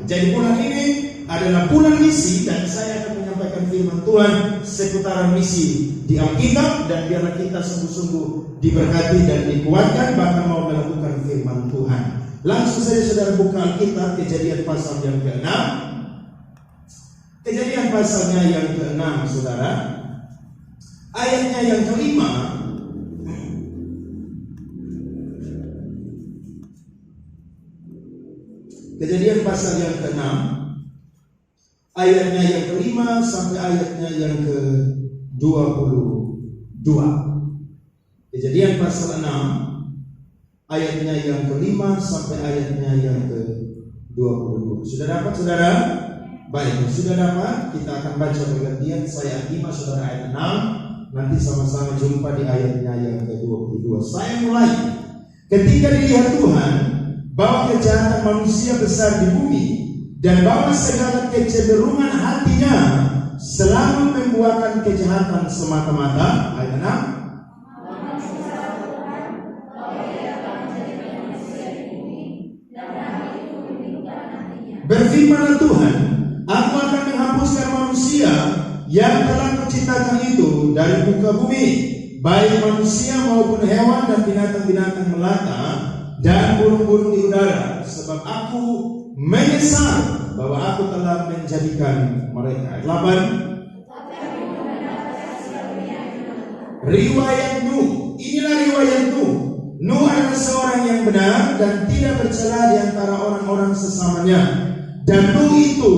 Jadi bulan ini adalah bulan misi, dan saya akan menyampaikan firman Tuhan seputaran misi di Alkitab, dan biarlah kita sungguh-sungguh diberkati dan dikuatkan bahkan mau melakukan firman Tuhan. Langsung saja saudara buka Alkitab, Kejadian pasal yang ke-6. Kejadian pasalnya yang ke-6 saudara, ayatnya yang ke-5. Kejadian pasal yang ke-6 ayatnya yang ke-5 sampai ayatnya yang ke-22. Kejadian pasal 6 ayatnya yang ke-5 sampai ayatnya yang ke-22. Sudah dapat saudara? Baik, sudah dapat. Kita akan baca bergantian. Saya 5, saudara ayat 6. Nanti sama-sama jumpa di ayatnya yang ke-22. Saya mulai. Ketika dilihat Tuhan bahwa kejahatan manusia besar di bumi, dan bahwa segala kecenderungan hatinya selalu membuahkan kejahatan semata-mata. Ayat 6. Berfirmanlah Tuhan, aku akan menghapuskan manusia yang telah kuciptakan itu dari muka bumi, baik manusia maupun hewan dan binatang-binatang melata dan burung-burung di udara, sebab aku menyesal bahwa aku telah menjadikan mereka. 8. Riwayat Nuh. Inilah riwayat Nuh. Nuh adalah seorang yang benar dan tidak bercela di antara orang-orang sesamanya. Dan Nuh itu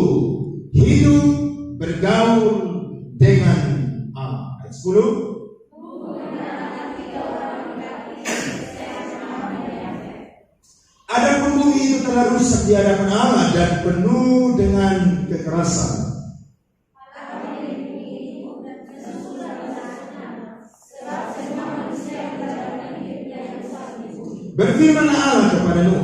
hidup bergaul dengan Allah. Ayat 10. Adapun bumi itu telah rusak di hadapan Allah dan penuh dengan kekerasan. Berfirmanlah Allah kepada Nuh,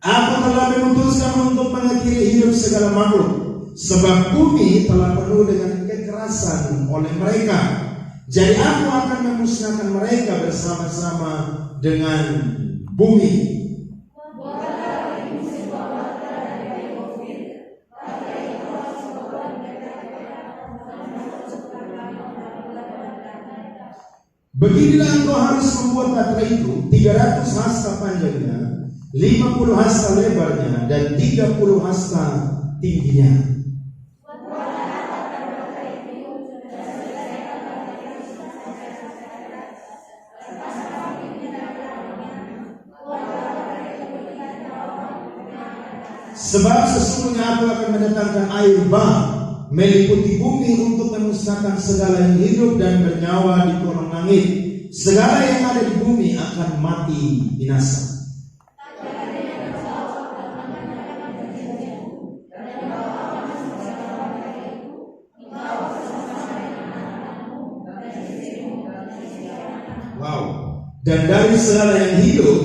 aku telah memutuskan untuk mengakhiri hidup segala makhluk, sebab bumi telah penuh dengan kekerasan oleh mereka. Jadi aku akan memusnahkan mereka bersama-sama dengan bumi. Beginilah engkau harus membuat bahtera itu 300 hasta panjangnya, 50 hasta lebarnya, dan 30 hasta tingginya. Sebab sesungguhnya aku akan mendatangkan air bah meliputi bumi untuk memusnahkan segala yang hidup dan bernyawa di kolong langit. Segala yang ada di bumi akan mati binasa. Wow. Dan dari segala yang hidup,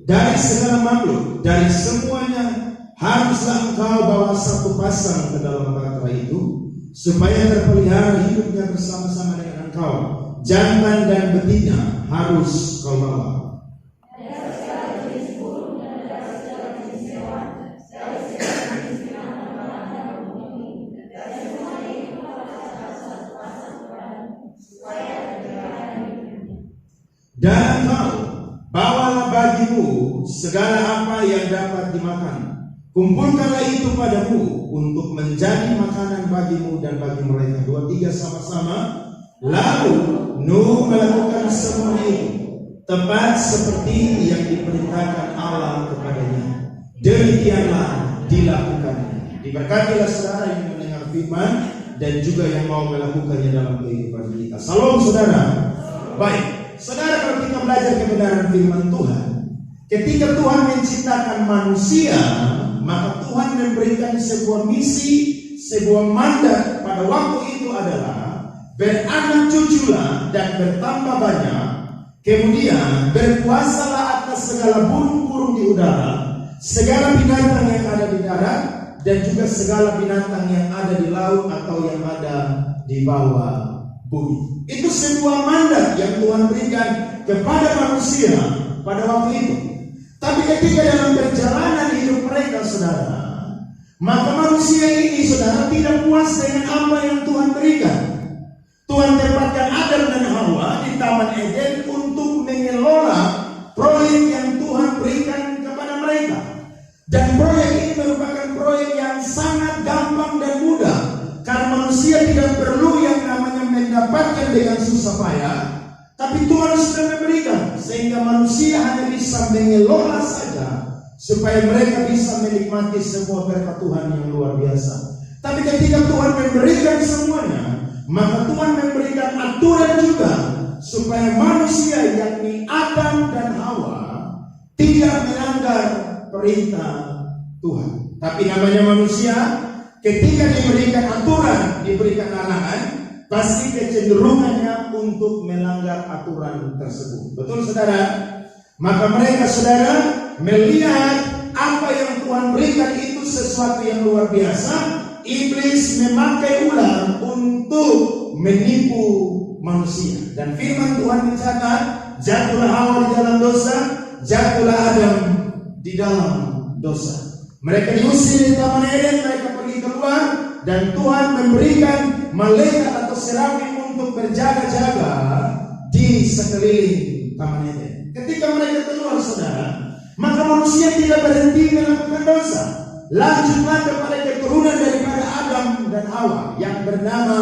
dari segala makhluk, dari semuanya, haruslah engkau bawa satu pasang ke dalam bahtera itu, supaya terpelihara hidupnya bersama-sama dengan engkau. Jantan dan betina harus kau bawa. Dan engkau bawalah bagimu segala apa yang dapat dimakan. Kumpulkanlah itu padamu untuk menjadi makanan bagimu dan bagi mereka. 2, 3 sama-sama. Lalu Nuh melakukan semua itu tepat seperti yang diperintahkan Allah kepadanya. Demikianlah dilakukannya. Diberkatilah saudara yang mendengar firman dan juga yang mau melakukannya dalam kehidupan kita. Salam saudara. Baik, saudara, kalau kita belajar kebenaran firman Tuhan, ketika Tuhan menciptakan manusia, maka Tuhan memberikan sebuah misi, sebuah mandat pada waktu itu adalah beranak cuculah dan bertambah banyak, kemudian berkuasalah atas segala burung-burung di udara, segala binatang yang ada di darat, dan juga segala binatang yang ada di laut atau yang ada di bawah bumi. Itu sebuah mandat yang Tuhan berikan kepada manusia pada waktu itu. Tapi ketika dalam perjalanan hidup mereka, saudara, Maka manusia ini, saudara, tidak puas dengan apa yang Tuhan berikan. Tuhan tempatkan Adam dan Hawa di Taman Eden untuk mengelola proyek yang Tuhan berikan kepada mereka. Dan proyek ini merupakan proyek yang sangat gampang dan mudah, karena manusia tidak perlu yang namanya mendapatkan dengan susah payah, tapi Tuhan sudah memberikan, sehingga manusia hanya bisa mengelola saja, supaya mereka bisa menikmati semua berkat Tuhan yang luar biasa. Tapi ketika Tuhan memberikan semuanya, maka Tuhan memberikan aturan juga, supaya manusia, yakni Adam dan Hawa, tidak melanggar perintah Tuhan. Tapi namanya manusia, ketika diberikan aturan, diberikan larangan, pasti kecenderungannya untuk melanggar aturan tersebut. Betul, saudara? Maka mereka, saudara, melihat apa yang Tuhan berikan itu sesuatu yang luar biasa. Iblis memakai ular untuk menipu manusia. Dan firman Tuhan mencatat, jatuhlah Hawa di dalam dosa, jatuhlah Adam di dalam dosa. Mereka diusir di Taman Eden, mereka pergi keluar, dan Tuhan memberikan malaikat atau serafim untuk berjaga-jaga di sekeliling Taman Eden. Ketika mereka keluar, saudara, maka manusia tidak berhenti melakukan dosa. Lanjutlah kepada keturunan daripada Adam dan Hawa yang bernama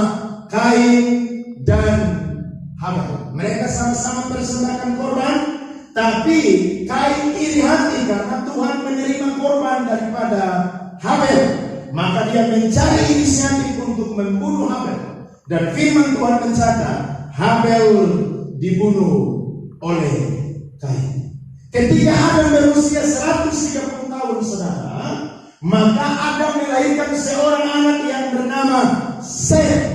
Kain dan Habel. Mereka sama-sama persembahkan korban, tapi Kain iri hati karena Tuhan menerima korban daripada Habel. Maka dia mencari inisiatif untuk membunuh Habel. Dan firman Tuhan mencatat, Habel dibunuh oleh Kain. Ketika Adam berusia 130 tahun, saudara, maka Adam melahirkan seorang anak yang bernama Set.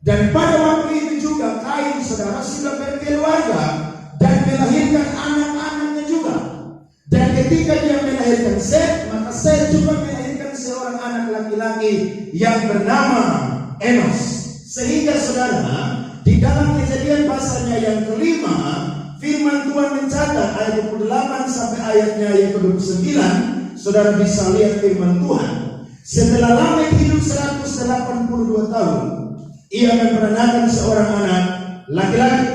Dan pada waktu itu juga Kain, saudara, sudah berkeluarga dan melahirkan anak-anaknya juga. Dan ketika dia melahirkan Set, maka Set juga melahirkan seorang anak laki-laki yang bernama Enos. Sehingga, saudara, di dalam Kejadian pasalnya yang kelima, firman Tuhan mencatat ayat 28 sampai ayatnya yang ke-29, saudara bisa lihat firman Tuhan. Setelah Lamek hidup 182 tahun, ia memperanakan seorang anak laki-laki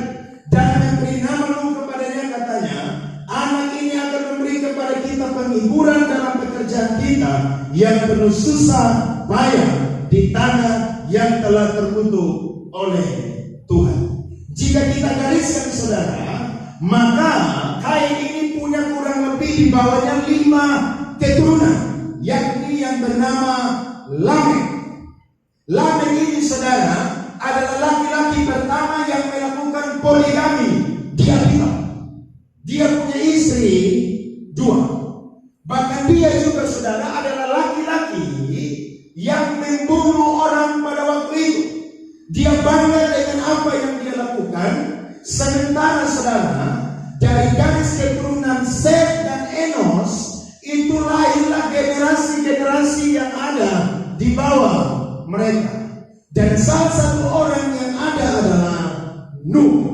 dan memberi nama Nuh kepadanya, katanya, anak ini akan memberi kepada kita penghiburan dalam pekerjaan kita yang penuh susah payah di tanah yang telah terkutuk oleh Tuhan. Jika kita gariskan, saudara, maka Kain ini punya kurang lebih di bawahnya 5 keturunan, yakni yang bernama Lamek. Lamek ini, saudara, adalah laki-laki pertama yang melakukan poligami. Dia punya istri 2. Bahkan dia juga, saudara, adalah laki-laki yang membunuh orang pada waktu itu. Dia bangga dengan apa yang dia lakukan. Sementara, saudara, dari garis keturunan Set dan Enos itu lahirlah generasi-generasi yang ada di bawah mereka. Dan salah satu orang yang ada adalah Nuh.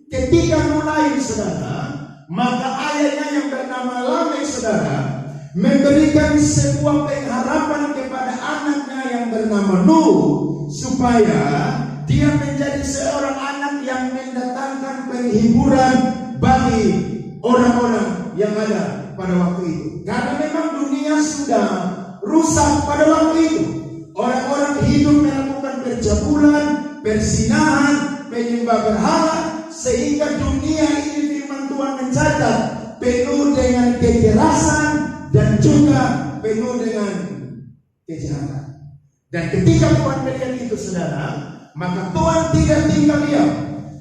Ketika Nuh lahir, saudara, maka ayahnya yang bernama Lamek, saudara, memberikan sebuah pengharapan kepada anaknya yang bernama Nuh, supaya dia menjadi seorang anak yang mendatangkan penghiburan bagi orang-orang yang ada pada waktu itu. Karena memang dunia sudah rusak pada waktu itu. Orang-orang hidup melakukan percabulan, persinahan, penyembah berhala, sehingga dunia ini, firman Tuhan mencatat, penuh dengan kekerasan dan juga penuh dengan kejahatan. Dan ketika Tuhan melihat itu, saudara, maka Tuhan tidak tinggal diam.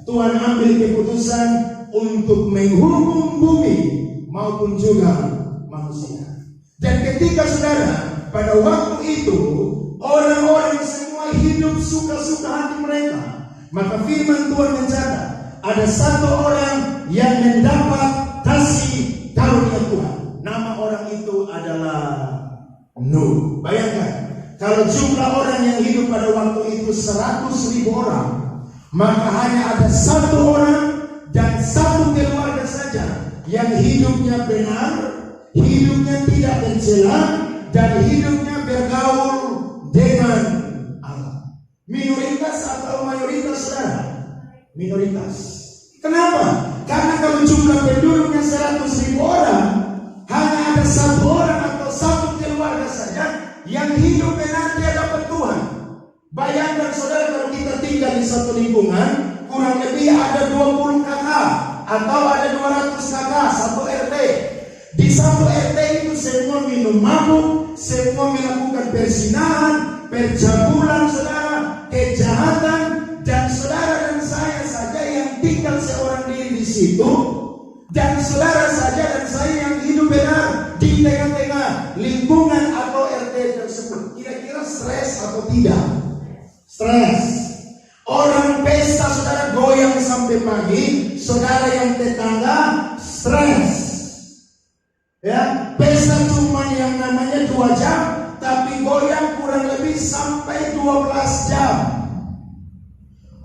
Tuhan ambil keputusan untuk menghukum bumi maupun juga manusia. Dan ketika, saudara, pada waktu itu orang-orang semua hidup suka-suka hati mereka, maka firman Tuhan mencatat ada satu orang yang mendapat kasih karunia Tuhan. Nama orang itu adalah Nuh. Bayangkan, kalau jumlah orang yang hidup pada waktu itu 100.000 orang, maka hanya ada satu orang dan satu keluarga saja yang hidupnya benar, hidupnya tidak mencela, dan hidupnya bergaul dengan Allah. Minoritas atau mayoritas, saudara? Minoritas. Kenapa? Karena kalau jumlah penduduknya 100.000 orang, hanya ada satu orang atau satu keluarga saja yang hidup benar di hadapan Tuhan. Bayangkan saudara, kalau kita tinggal di satu lingkungan, kurang lebih ada 20 kakak atau ada 200 kakak satu RT. Di satu RT itu semua minum mabuk, semua melakukan perzinahan, percabulan, saudara, kejahatan, dan saudara dan saya saja yang tinggal seorang diri di situ, dan saudara saja dan saya yang hidup benar di tengah-tengah lingkungan atau RT tersebut. Kira-kira stres atau tidak? Stres. Orang pesta saudara goyang sampai pagi, saudara yang tetangga stres. Ya, pesta cuma yang namanya 2 jam, tapi goyang kurang lebih sampai 12 jam.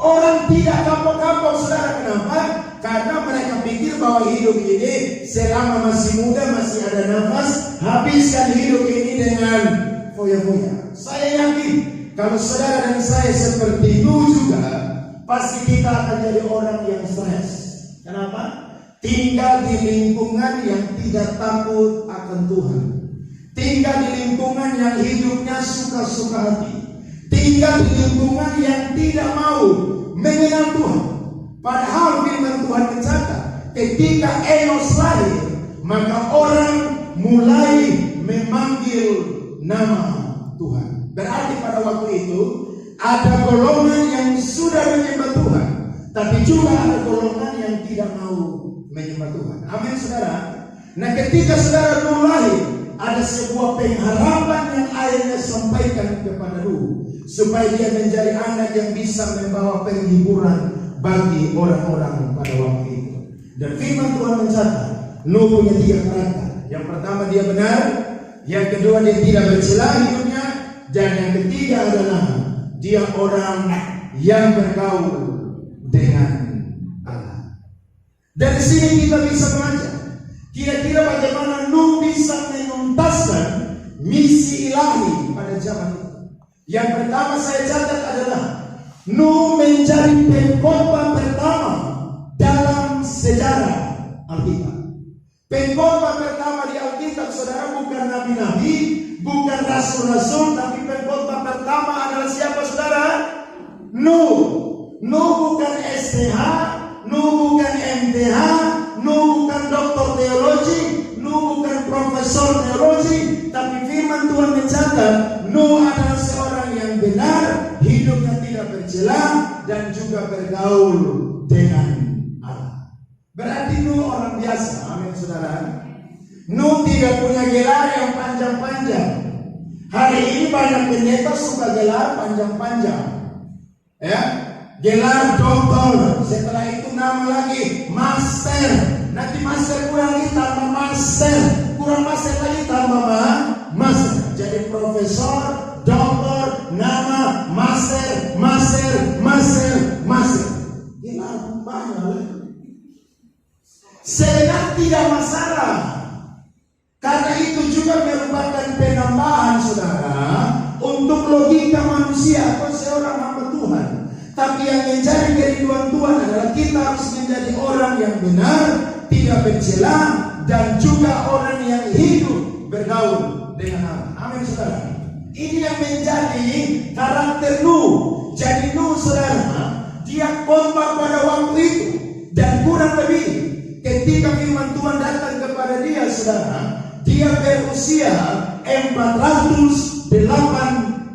Orang tidak kapok-kapok, saudara. Kenapa? Karena mereka pikir bahwa hidup ini selama masih muda, masih ada nafas, habiskan hidup ini dengan foya-foya. Saya yakin kalau saudara dan saya seperti itu juga, pasti kita akan jadi orang yang stres. Kenapa? Tinggal di lingkungan yang tidak takut akan Tuhan, tinggal di lingkungan yang hidupnya suka-suka hati, tinggal di lingkungan yang tidak mau mengenal Tuhan. Padahal firman Tuhan mencatat, ketika Enos lahir, maka orang mulai memanggil nama Tuhan. Berarti pada waktu itu ada golongan yang sudah menyembah Tuhan, tapi juga ada golongan yang tidak mau menyembah Tuhan. Amin, saudara. Nah, ketika saudara Nuh lahir, ada sebuah pengharapan yang ayahnya sampaikan kepada Nuh, supaya dia menjadi anak yang bisa membawa penghiburan bagi orang-orang pada waktu itu. Dan firman Tuhan mencatat, Nuh punya 3 karakter. Yang pertama, dia benar. Yang kedua, dia tidak bercela hidupnya. Dan yang ketiga adalah dia orang yang bergaul dengan Allah. Dari sini kita bisa belajar kira-kira bagaimana Nuh bisa menuntaskan misi ilahi pada zaman itu. Yang pertama saya catat adalah Nuh menjadi pengkhotbah pertama dalam sejarah Alkitab. Pengkhotbah pertama di Alkitab, saudara, bukan nabi-nabi, bukan rasul-rasul, tapi pengkhotbah pertama adalah siapa, saudara? Nuh. Nuh bukan STH, Nuh bukan MTH, Nuh bukan doktor teologi, Nuh bukan profesor teologi, tapi firman Tuhan mencatat Nuh adalah seorang yang benar, hidupnya tidak bercela, dan juga bergaul dengan Allah. Berarti Nuh orang biasa. Amin, saudara. Nuh tidak punya gelar yang panjang-panjang. Hari ini banyak pendeta suka gelar panjang-panjang, ya, gelar doktor, setelah itu nama lagi master, nanti master kurang lagi tambah master, kurang master lagi tambah master, jadi profesor, doktor, nama master, gelar banyak. Sebenarnya tidak masalah, karena itu juga merupakan penambahan, saudara, untuk logika manusia atau seorang hamba Tuhan. Tapi yang menjadi kerinduan Tuhan adalah kita harus menjadi orang yang benar, tidak bercela, dan juga orang yang hidup bergaul dengan Allah. Amin, saudara. Ini yang menjadi karakter Nuh. Jadi Nuh, saudara, dia khotbah pada waktu itu, dan kurang lebih ketika firman Tuhan datang kepada dia, saudara, dia berusia 480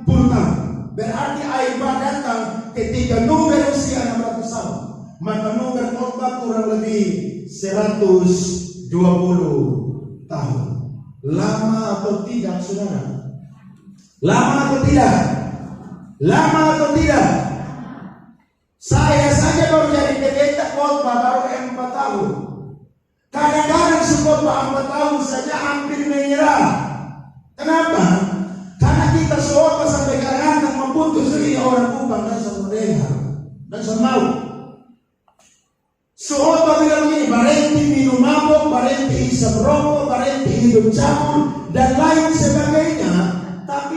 tahun. Berarti Aibah datang ketika Nuh berusia 600 tahun. Maka Nuh berkhotbah kurang lebih 120 tahun. Lama atau tidak, saudara? Lama atau tidak? Lama atau tidak? Saya saja baru jadi pendeta khotbah baru 4 tahun. Kadang-kadang sekhotbah 4 tahun saja hampir menyerah. Kenapa? Karena kita sekhotbah sampai kadang-kadang memutus ini orang Kupang dan sama dengar dan sama mau. Sekhotbah bilang ini, berhenti minum mabuk, berhenti isap rokok, berhenti hidup cabul, dan lain sebagainya. Tapi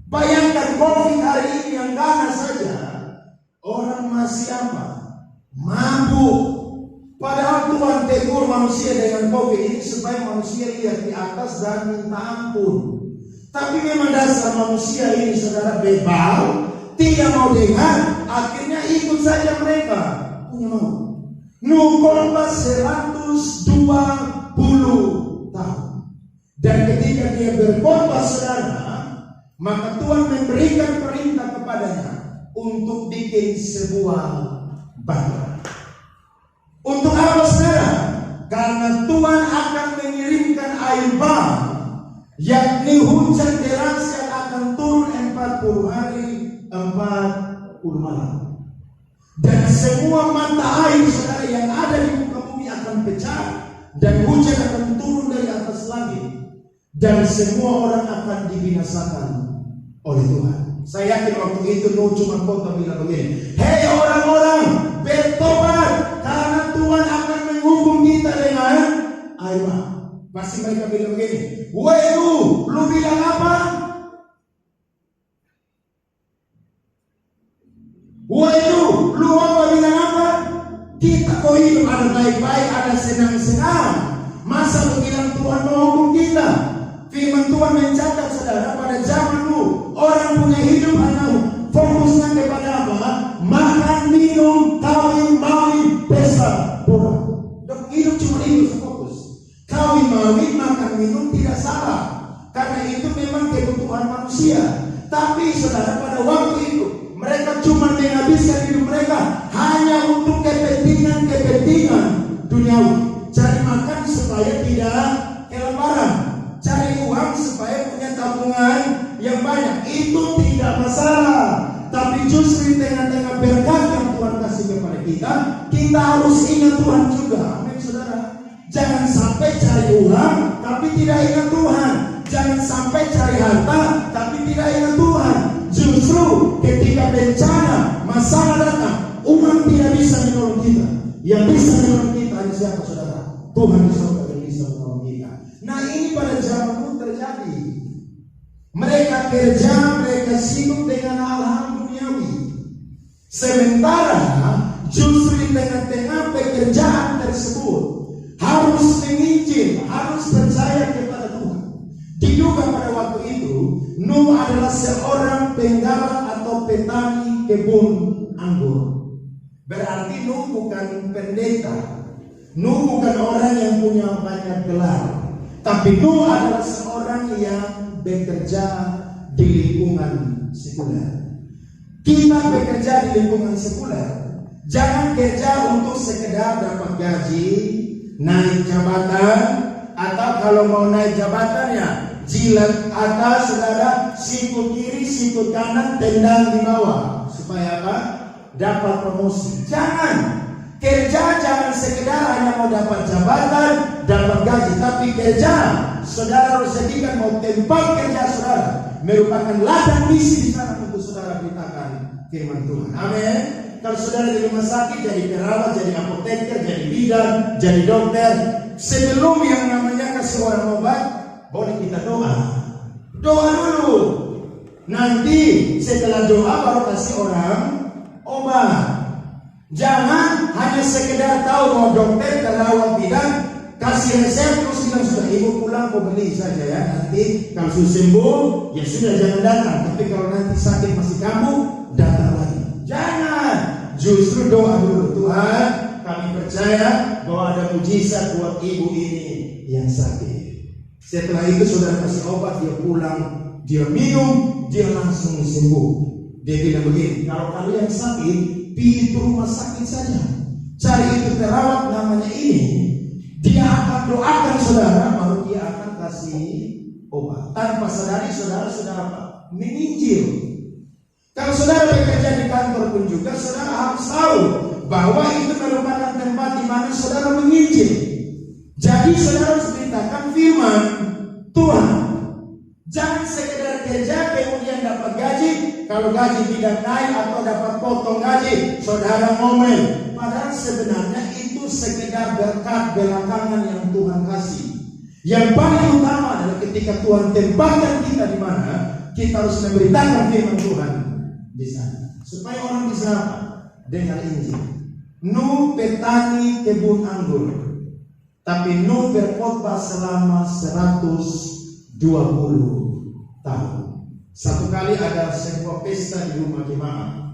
Bayangkan COVID hari ini yang ganas saja, orang masih apa? Mabuk. Padahal Tuhan tegur manusia dengan COVID ini supaya manusia lihat di atas dan minta ampun. Tapi memang dasar manusia ini, saudara, bebal, tidak mau dengar, akhirnya ikut saja mereka punya mau. Nukompas 120 tahun. Dan ketika dia berkhotbah, saudara, maka Tuhan memberikan perintah kepadanya untuk bikin sebuah batu. Untuk apa, saudara? Karena Tuhan akan mengirimkan air bah, yakni hujan deras yang akan turun 40 hari 40 malam. Dan semua mata air, saudara, yang ada di muka bumi akan pecah, dan hujan akan turun dari atas langit, dan semua orang akan dibinasakan oleh Tuhan. Saya yakin waktu itu Nuh cuma kota bilang begini, hei orang-orang, bertobat, karena Tuhan akan menghukum kita dengan air bah. Pasti mereka bilang begini, woi lu bilang apa? Woi lu apa bilang apa? Kita kok hidup ada baik-baik, ada senang-senang. Masa lu bilang Tuhan mau hukum kita? Firman Tuhan mencatat, saudara, pada zaman lu orang punya hidup hanya fokusnya kepada apa? Makan, minum, kawin, mawin, pesta, pura. Hidup cuma itu fokus. Kawin, mawin, makan, minum tidak salah, karena itu memang kebutuhan manusia. Tapi saudara, pada waktu itu mereka cuma menghabiskan hidup mereka hanya untuk kepentingan duniawi. Cari makan supaya tidak kelaparan, cari uang supaya punya tabungan yang banyak. Itu tidak masalah. Tapi justru di tengah-tengah berkat yang Tuhan kasih kepada kita, kita harus ingat Tuhan juga. Amin, saudara. Jangan sampai cari uang tapi tidak ingat Tuhan. Jangan sampai cari harta tapi tidak ingat Tuhan. Justru ketika bencana, masalah datang, uang tidak bisa menolong kita. Yang bisa menolong kita hanya siapa, saudara? Tuhan di surga yang bisa menolong kita. Nah, ini pada zaman Nuh terjadi. Mereka kerja, mereka sibuk dengan hal-hal duniawi. Sementara justru di tengah-tengah pekerjaan tersebut harus menginjil, harus percaya kepada Tuhan. Diduga pada waktu itu Nuh adalah seorang penggarap atau petani kebun anggur. Berarti Nuh bukan pendeta, Nuh bukan orang yang punya banyak gelar, tapi Nuh adalah seorang yang bekerja di lingkungan sekuler. Kita bekerja di lingkungan sekuler, jangan kerja untuk sekedar dapat gaji, naik jabatan, atau kalau mau naik jabatannya jilat atas, saudara, sikut kiri, sikut kanan, tendang di bawah, supaya apa? Dapat promosi. Jangan kerja, jangan sekedar hanya mau dapat jabatan, dapat gaji, tapi kerja, saudara harus jadikan mau tempat kerja saudara merupakan ladang misi di sana untuk saudara beritakan firman Tuhan. Amin. Kalau saudara di rumah sakit, jadi perawat, jadi apoteker, jadi bidan, jadi dokter, sebelum yang namanya kasih orang obat, boleh kita doa dulu. Nanti setelah doa baru kasih orang obat. Jangan hanya sekedar tahu bahwa dokter, perawat, bidan kasih resep terus bilang sudah ibu pulang kau beli saja ya. Nanti kalau sudah sembuh ya sudah, jangan datang. Tapi kalau nanti sakit masih kamu datang lagi. Jangan. Justru doa dulu, Tuhan kami percaya bahwa ada mujizat buat ibu ini yang sakit. Setelah itu saudara kasih obat, dia pulang, dia minum, dia langsung sembuh. Dia bilang begini, kalau kalian sakit, pergi ke rumah sakit saja, cari itu perawat namanya ini, dia akan doakan saudara, baru dia akan kasih obat. Tanpa sadari saudara sudah apa? Menginjil. Kalau saudara bekerja di kantor pun juga, saudara harus tahu bahwa itu merupakan tempat di mana saudara menginjil. Jadi saudara harus beritakan firman Tuhan. Jangan sekedar kerja kemudian dapat gaji, kalau gaji tidak naik atau dapat potong gaji, saudara ngomel. Padahal sebenarnya itu sekedar berkat belakangan yang Tuhan kasih. Yang paling utama adalah ketika Tuhan tempatkan kita di mana, kita harus memberitakan firman Tuhan di sana supaya orang bisa dengar Injil. Nuh petani kebun anggur, tapi Nuh berkhotbah selama 120 tahun. Satu kali ada sebuah pesta di rumah jemaat.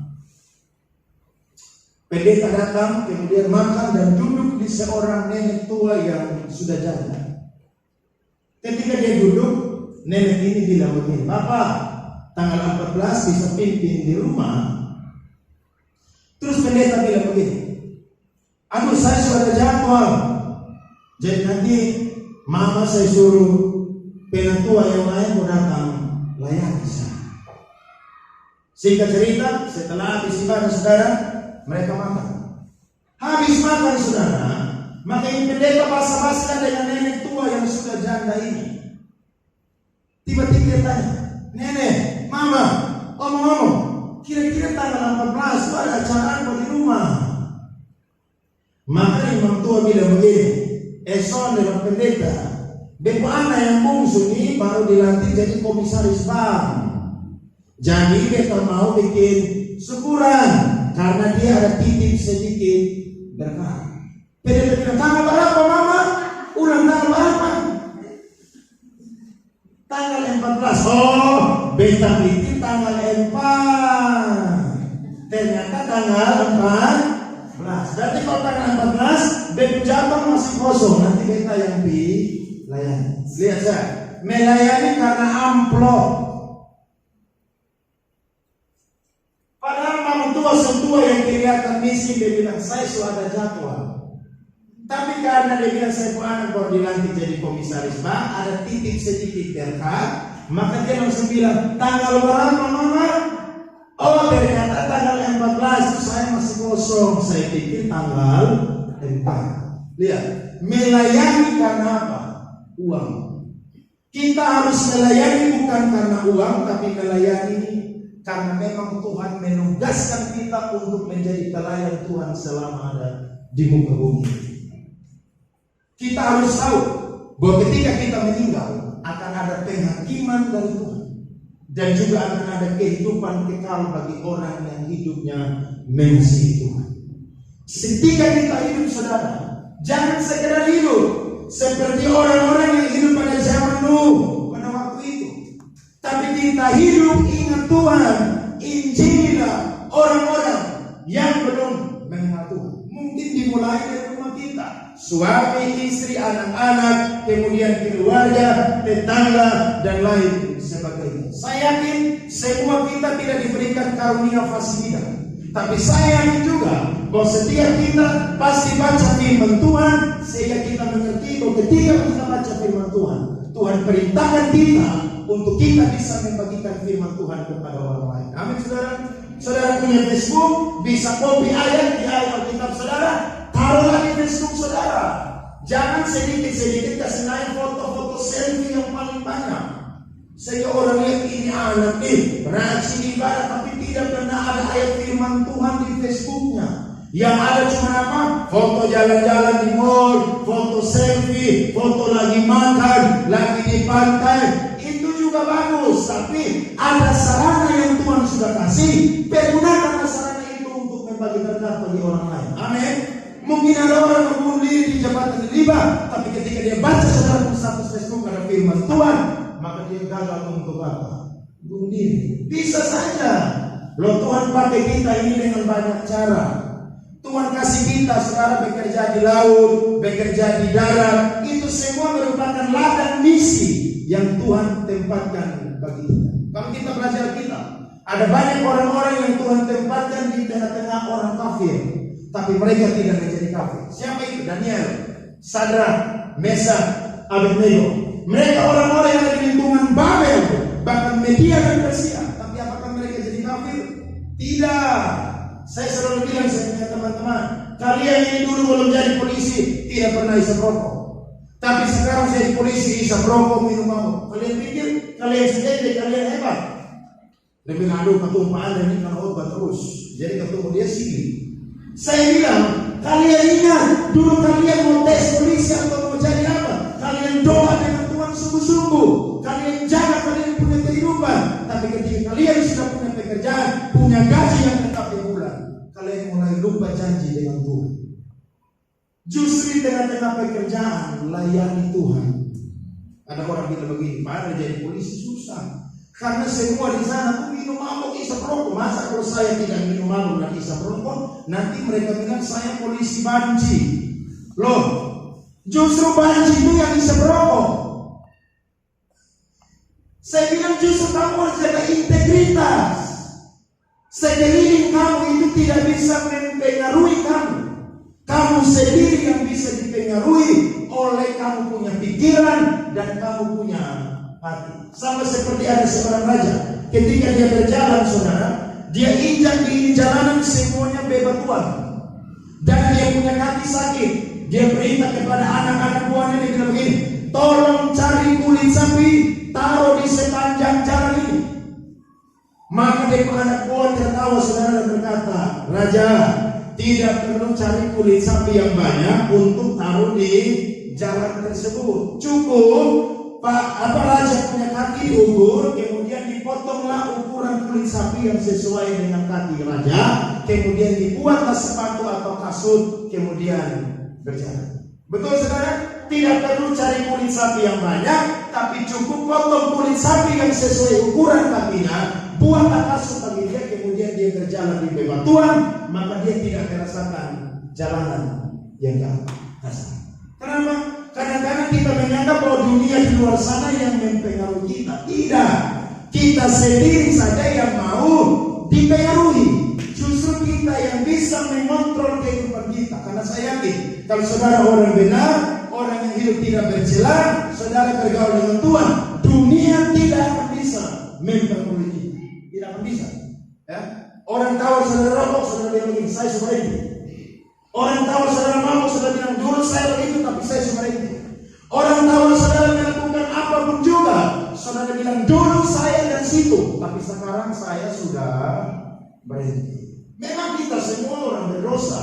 Pendeta datang, kemudian makan dan duduk di seorang nenek tua yang sudah janda. Ketika dia duduk, nenek ini bilang begini, "Bapak, tanggal 14 bisa pimpin di rumah." Terus pendeta bilang begini, "Aduh, saya sudah jadwal. Jadi nanti mama saya suruh penatua yang lain mau datang layani saya." Singkat cerita, setelah habis ibadah saudara, mereka makan. Habis makan saudara, maka ini pendeta basa-basikan dengan nenek tua yang sudah janda ini. Tiba-tiba dia tanya, "Nenek, mama, omong-omong, kira-kira tanggal 14 itu ada acara apa di rumah?" Maka imam tua bilang begini, "Esok dengan pendeta, bepo anak yang bungsu ini baru dilantik jadi komisaris bank. Jadi beta mau bikin syukuran karena dia ada titip sedikit berkah." Pendeta bilang, "Tanggal berapa mama? Ulang tanggal berapa?" "Tanggal 14. "Oh, beta titip tanggal 4. Ternyata tanggal 14. Berarti kalau tanggal 14, beta jabang masih kosong. Nanti beta yang dilayani." Lihat saya, melayani karena amplop. Padahal mama tua setua yang kelihatan misi, dia bilang, "Saya sudah ada jadwal." Tapi karena dia bilang, "Saya anak baru dilantik jadi komisaris bank, ada titik sedikit berkah," maka dia langsung bilang, "Tanggal berapa mama?" "Oh, ternyata tanggal 14 itu saya masih kosong. Saya pikir tanggal 4. Lihat, melayani karena apa? Uang. Kita harus melayani bukan karena uang, tapi melayani karena memang Tuhan menugaskan kita untuk menjadi pelayan Tuhan selama ada di muka bumi. Kita harus tahu bahwa ketika kita meninggal akan ada penghakiman dari Tuhan, dan juga akan ada kehidupan kekal bagi orang yang hidupnya mengasihi Tuhan. Ketika kita hidup saudara, jangan sekedar hidup seperti orang-orang yang hidup pada zaman Nuh pada waktu itu, tapi kita hidup ingat Tuhan. Injililah orang-orang yang belum mengenal Tuhan. Mungkin dimulai dari rumah kita, suami, istri, anak-anak, kemudian keluarga, tetangga, dan lain sebagainya. Saya yakin semua kita tidak diberikan karunia fasilitas, tapi saya yakin juga bahwa setiap kita pasti baca firman Tuhan, sehingga kita mengerti bahwa ketika kita baca firman Tuhan, Tuhan perintahkan kita untuk kita bisa membagikan firman Tuhan kepada orang lain. Amin saudara. Saudara punya Facebook, bisa copy ayat di ayat Alkitab saudara, taruhlah di Facebook saudara. Jangan sedikit-sedikit kasih naik foto-foto selfie yang paling banyak, sehingga orang lihat ini anak reaksi ibadah, tapi tidak pernah ada ayat firman Tuhan di Facebooknya. Yang ada cuma apa? Foto jalan-jalan di mall, foto selfie, foto lagi makan, lagi di pantai. Itu juga bagus, tapi ada sarana yang Tuhan sudah kasih. Pergunakan sarana itu untuk membagi berkat bagi orang lain. Amin. Mungkin ada orang membunuh diri di jembatan Liba, tapi ketika dia baca saudara status Facebook ada firman Tuhan, maka dia gagal untuk apa? Bunuh diri. Bisa saja. Loh, Tuhan pakai kita ini dengan banyak cara. Tuhan kasih kita saudara bekerja di laut, bekerja di darat. Itu semua merupakan ladang misi yang Tuhan tempatkan bagi kita. Kalau kita belajar kita, ada banyak orang-orang yang Tuhan tempatkan di tengah-tengah orang kafir, tapi mereka tidak menjadi kafir. Siapa itu? Daniel, Sadrak, Mesak, Abednego. Mereka orang-orang yang ada di lingkungan Babel, bahkan Media dan Persia. Tapi apakah mereka jadi kafir? Tidak. Saya selalu bilang saya punya teman-teman, kalian ini dulu belum jadi polisi tidak pernah isap rokok, tapi sekarang jadi polisi isap rokok, minum mabuk. Kalian pikir kalian sendiri kalian hebat? Lebih aduh ketumpaan dan ini kan obat terus, jadi ketemu dia sini. Saya bilang kalian ingat dulu kalian mau tes polisi atau mau jadi apa? Kalian doa dengan Tuhan sungguh-sungguh, kalian jaga kalian punya kehidupan, tapi Tapi ketika kalian sudah punya pekerjaan, punya gaji yang tetap di bulan, kalian mulai lupa janji dengan Tuhan. Justru di tengah-tengah pekerjaan layani Tuhan. Ada orang bilang begini, Pak, jadi polisi susah. Karena semua di sana tuh minum mabuk, isap rokok. Masa kalau saya tidak minum mabuk dan isap rokok, nanti mereka bilang saya polisi banci. Loh, justru banci itu yang isap rokok. Saya bilang justru kamu harus jaga integritas. Sekeliling kamu itu tidak bisa mempengaruhi kamu. Kamu sendiri yang bisa dipengaruhi oleh kamu punya pikiran dan kamu punya hati. Sama seperti ada seorang raja, ketika dia berjalan, saudara, dia injak di jalanan semuanya bebatuan, dan dia punya kaki sakit. Dia perintah kepada anak-anak buahnya, dia bilang begini, tolong cari kulit sapi, taruh di sepanjang jalan ini. Maka dia anak buah tertawa, saudara, dan berkata, Raja, tidak perlu cari kulit sapi yang banyak untuk taruh di jalan tersebut. Cukup raja punya kaki diukur, kemudian dipotonglah ukuran kulit sapi yang sesuai dengan kaki raja, kemudian dibuatlah sepatu atau kasut, kemudian berjalan. Betul, saudara? Tidak perlu cari kulit sapi yang banyak, tapi cukup potong kulit sapi yang sesuai ukuran kakinya, buatlah kasut bagi dia, kemudian dia berjalan di bebatuan, maka dia tidak merasakan jalanan yang kasar. Kenapa? Kadang-kadang kita menganggap bahwa dunia di luar sana yang mempengaruhi kita. Tidak. Kita sendiri saja yang mau dipengaruhi. Justru kita yang bisa mengontrol kehidupan kita. Karena saya yakin, kalau saudara orang benar, orang yang hidup tidak bercela, saudara bergaul dengan Tuhan, dunia tidak akan bisa mempengaruhi kita. Tidak akan bisa. Ya? Orang tahu saudara rokok, saudara bilang begini, saya suka itu. Orang tahu saudara mabuk, saudara bilang dulu saya begitu, tapi saya suka itu. Orang tahu saudara melakukan apapun juga, saudara bilang dulu saya dan situ, tapi sekarang saya sudah berhenti. Memang kita semua orang berdosa.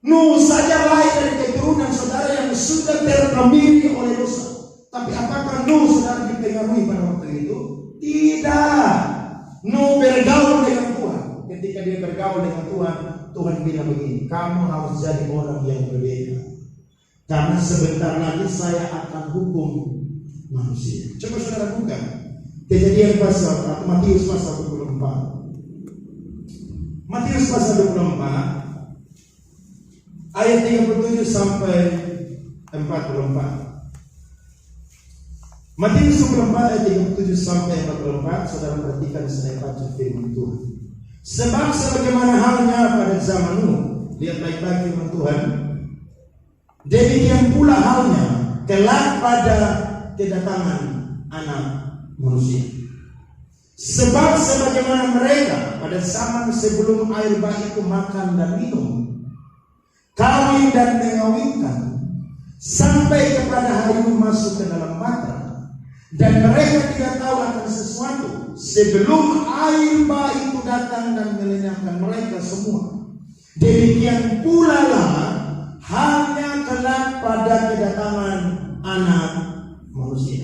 Nuh saja lahir dari keturunan saudara yang sudah terkemiri oleh dosa. Tapi apakah Nuh saudara dipengaruhi pada waktu itu? Tidak. Nuh bergaul dengan Tuhan. Ketika dia bergaul dengan Tuhan, Tuhan bilang begini, kamu harus jadi orang yang berbeda. Karena sebentar lagi saya akan hukum manusia. Coba saudara buka Kejadian pasal atau Matius pasal 24. Matius pasal 24 ayat 37 sampai 44. Matius 24 ayat 37 sampai 44, saudara perhatikan saya baca firman Tuhan. Sebab sebagaimana halnya pada zaman Nuh, lihat baik-baik firman Tuhan, demikian pula halnya kelak pada kedatangan anak manusia. Sebab sebagaimana mereka pada zaman sebelum air bah itu makan dan minum, kawin dan mengawinkan, sampai kepada hari masuk ke dalam matra, dan mereka tidak tahu akan sesuatu sebelum air bah itu datang dan melenyapkan mereka semua. Demikian pula lah halnya kelak pada kedatangan anak manusia.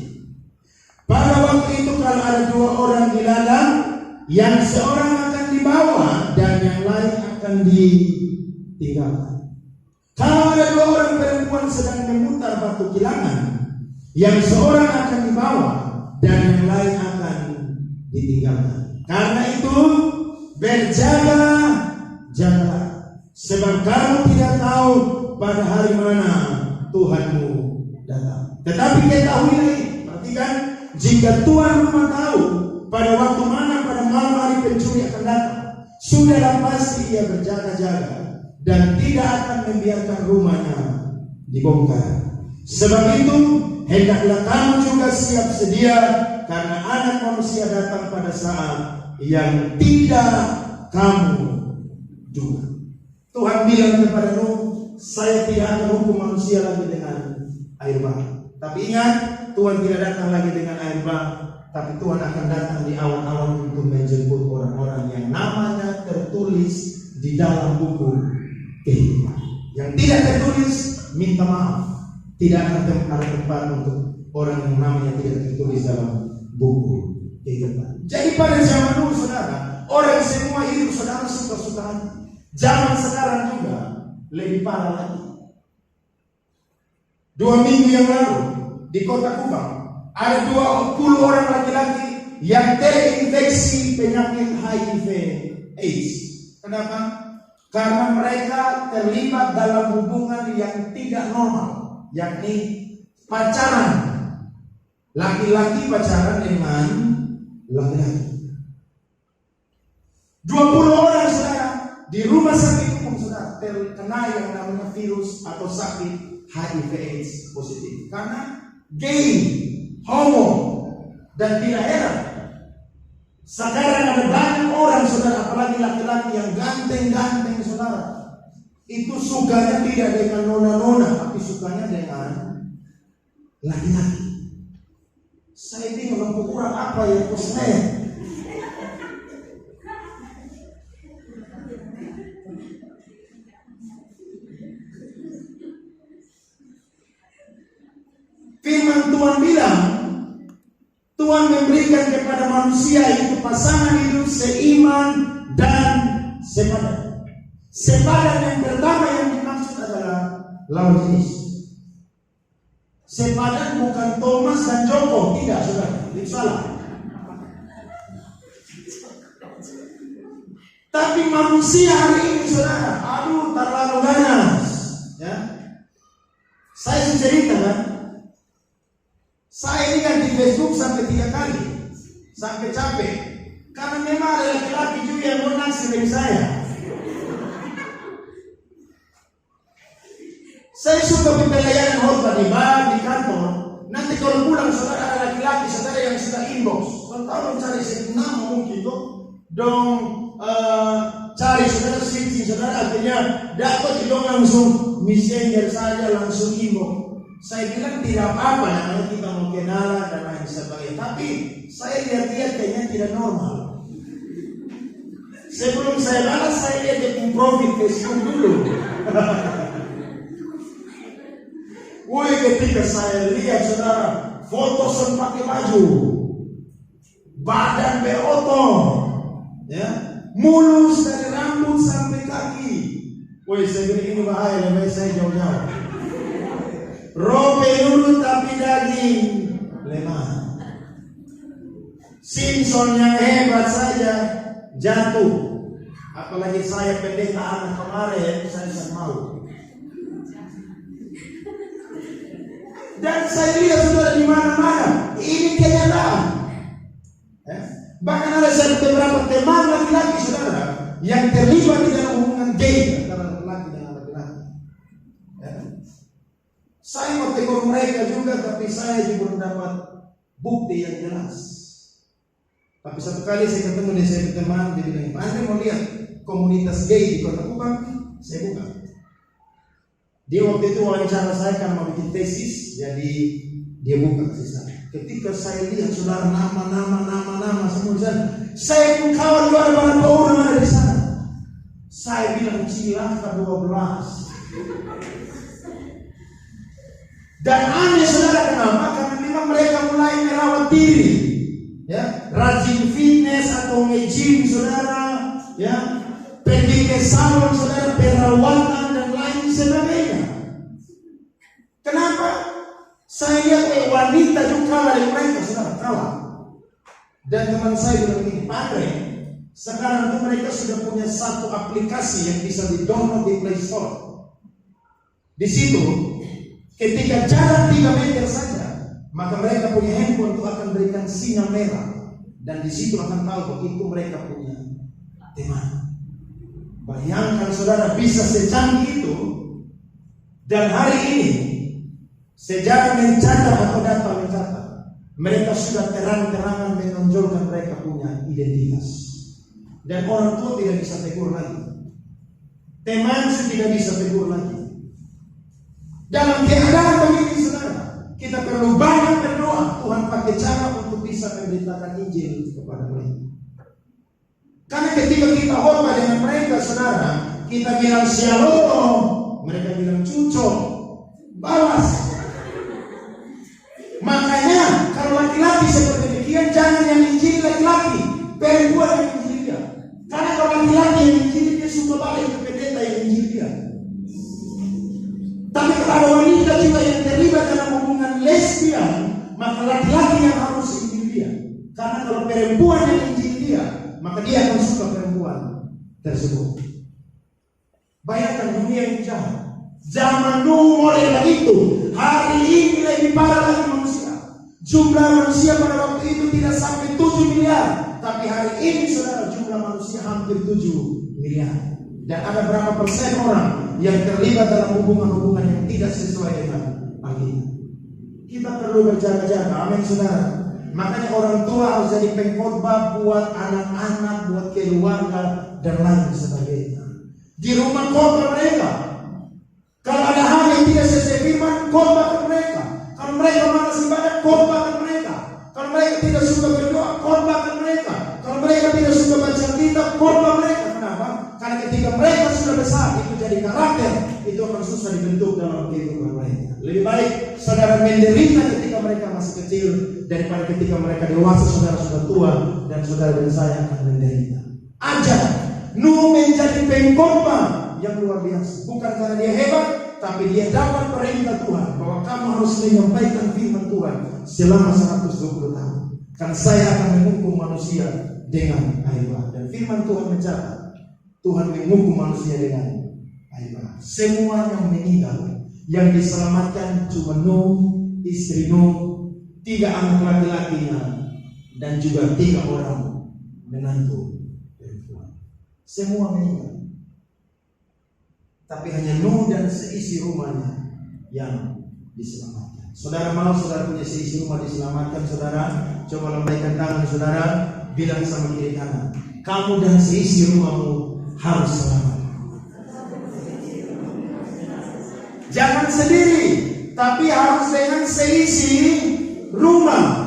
Pada waktu itu kalau ada dua orang di ladang, yang seorang akan dibawa dan yang lain akan ditinggalkan. Kalau ada dua orang perempuan sedang memutar batu kilangan, yang seorang akan dibawa dan yang lain akan ditinggalkan. Karena itu berjaga-jagalah, sebab kamu tidak tahu pada hari mana Tuhanmu datang. Tetapi ketahuilah ini, perhatikan, jika Tuhan rumah tahu pada waktu mana pada malam hari pencuri akan datang, sudahlah pasti ia berjaga-jaga dan tidak akan membiarkan rumahnya dibongkar. Sebab itu hendaklah kamu juga siap sedia, karena anak manusia datang pada saat yang tidak kamu duga. Tuhan bilang kepada Nuh, saya tidak akan hukum manusia lagi dengan air bah. Tapi ingat, Tuhan tidak datang lagi dengan air bah, tapi Tuhan akan datang di awan-awan untuk menjemput orang-orang yang namanya tertulis di dalam buku kehidupan. Yang tidak tertulis, minta maaf, tidak akan ada tempat untuk orang yang namanya tidak tertulis dalam buku kehidupan. Jadi pada zaman dulu saudara, orang semua hidup saudara suka-suka hati. Zaman sekarang juga lebih parah lagi. 2 minggu yang lalu di kota Kupang ada 20 orang laki-laki yang terinfeksi penyakit HIV/AIDS. Kenapa? Karena mereka terlibat dalam hubungan yang tidak normal, yakni pacaran. Laki-laki pacaran dengan laki-laki. 20 orang saudara di rumah sakit umum saudara terkena yang namanya virus atau sakit HIV/AIDS positif karena gay, homo, dan tidak heran. Sekarang ada banyak orang saudara, apalagi laki-laki yang ganteng-ganteng saudara, itu sukanya tidak dengan nona-nona, tapi sukanya dengan laki-laki. Saya bingung lampu kurang apa yang kosmet. Firman Tuhan bilang, Tuhan memberikan kepada manusia itu pasangan hidup seiman dan sepadan. Sepadan yang pertama yang dimaksud adalah lawan jenis. Sepadan bukan Thomas dan Joko, tidak saudara, itu salah. Tapi manusia hari ini saudara, aduh terlalu ganas. Ya, saya cerita kan. Saya ini kan di Facebook sampai 3 kali, sampai capek. Karena memang ada laki-laki juga yang mau naksir dengan saya. Saya suka pembelajaran khotbah di bar, di kantor. Nanti kalau pulang saudara ada laki-laki saudara yang suka inbox. Kalau tahu cari nama mungkin tuh, dong cari saudara switching saudara akhirnya dapat dong langsung messenger saja langsung inbox. Saya bilang tidak apa-apa, namanya kita mau kenalan dan lain sebagainya. Tapi saya lihat-lihat kayaknya tidak normal. Sebelum saya balas, saya lihat dia profil Facebook dulu. Woi, ketika saya lihat saudara, foto pakai baju, badan berotot, ya, mulus dari rambut sampai kaki. Woi, saya bilang ini bahaya, lebih saya jauh-jauh. Robe nurut tapi daging lemah. Simpson yang hebat saja jatuh. Apalagi saya pendeta anak kemarin, saya sangat malu. Dan saya lihat saudara di mana-mana. Ini kenyataan. Bahkan ada beberapa teman laki-laki saudara yang terlibat di dalam hubungan gay antara laki-laki dengan laki-laki. Saya mau tegur mereka juga, tapi saya juga belum dapat bukti yang jelas. Tapi satu kali saya ketemu dengan saya teman, dia bilang, Anda mau lihat komunitas gay di Kota Kupang? Saya buka. Dia waktu itu wawancara saya karena mau bikin tesis, jadi dia buka kasih saya. Ketika saya lihat saudara nama semua di sana, saya pun kawan luar orang ada di sana. Saya bilang Cilaka 12. Dan aneh saudara, kenapa? Karena memang mereka mulai merawat diri, ya, rajin fitness atau nge-gym saudara, ya, pergi ke salon saudara, perawatan dan lain sebagainya. Kenapa? Saya lihat wanita juga kalah dari mereka saudara, kalah. Dan teman saya bilang ini, Padre, sekarang itu mereka sudah punya satu aplikasi yang bisa di-download di Play Store. Di situ ketika jarak 3 meter saja, maka mereka punya handphone itu akan berikan sinyal merah, dan di situ akan tahu bahwa itu mereka punya teman. Bayangkan saudara bisa secanggih itu, dan hari ini sejarah mencatat atau data mencatat, mereka sudah terang-terangan menonjolkan mereka punya identitas, dan orang tua tidak bisa tegur lagi, teman tidak bisa tegur lagi. Dalam keadaan begini saudara, kita perlu banyak berdoa Tuhan pakai cara untuk bisa memberitakan Injil kepada mereka. Karena ketika kita khotbah dengan mereka saudara, kita bilang shalom, mereka bilang cucok, balas. Makanya kalau laki-laki seperti demikian, jangan yang Injil laki-laki. maka laki-laki yang harus injil dia. Karena kalau perempuan yang injil dia, maka dia akan suka perempuan tersebut. Bayangkan dunia yang jahat. Zaman Nuh mulai begitu. Hari ini lebih parah lagi manusia. Jumlah manusia pada waktu itu tidak sampai 7 miliar. Tapi hari ini saudara, jumlah manusia hampir 7 miliar. Dan ada berapa persen orang yang terlibat dalam hubungan-hubungan yang tidak sesuai dengan Alkitab. Kita perlu berjaga-jaga, amin saudara. Makanya orang tua harus jadi pengkhotbah buat anak-anak, buat keluarga, dan lain sebagainya. Di rumah khotbah mereka. Kalau ada hal yang tidak sesuai firman, khotbahkan mereka. Kalau mereka malas ibadah, khotbahkan mereka. Kalau mereka tidak suka berdoa, khotbahkan mereka. Kalau mereka tidak suka baca kitab, khotbah mereka. Kenapa? Karena ketika mereka sudah besar, itu jadi karakter, itu akan susah dibentuk dalam kehidupan mereka. Lebih baik saudara menderita ketika mereka masih kecil daripada ketika mereka dewasa, saudara sudah tua dan saudara dan saya akan menderita. Ajar Nuh menjadi pengkhotbah yang luar biasa. Bukan karena dia hebat, tapi dia dapat perintah Tuhan bahwa kamu harus menyampaikan firman Tuhan selama 120 tahun. Karena saya akan menghukum manusia dengan air bah. Dan firman Tuhan mencatat, Tuhan menghukum manusia dengan air bah. Semua yang meninggal, yang diselamatkan cuma Nuh, istri Nuh, 3 anak laki-lakinya, dan juga 3 orang menantu perempuan. Semua meninggal. Tapi hanya Nuh dan seisi rumahnya yang diselamatkan. Saudara mau saudara punya seisi rumah diselamatkan, saudara? Coba lambaikan tangan saudara, bilang sama kiri kanan, kamu dan seisi rumahmu harus selamat. Jangan sendiri, tapi harus dengan seisi rumah.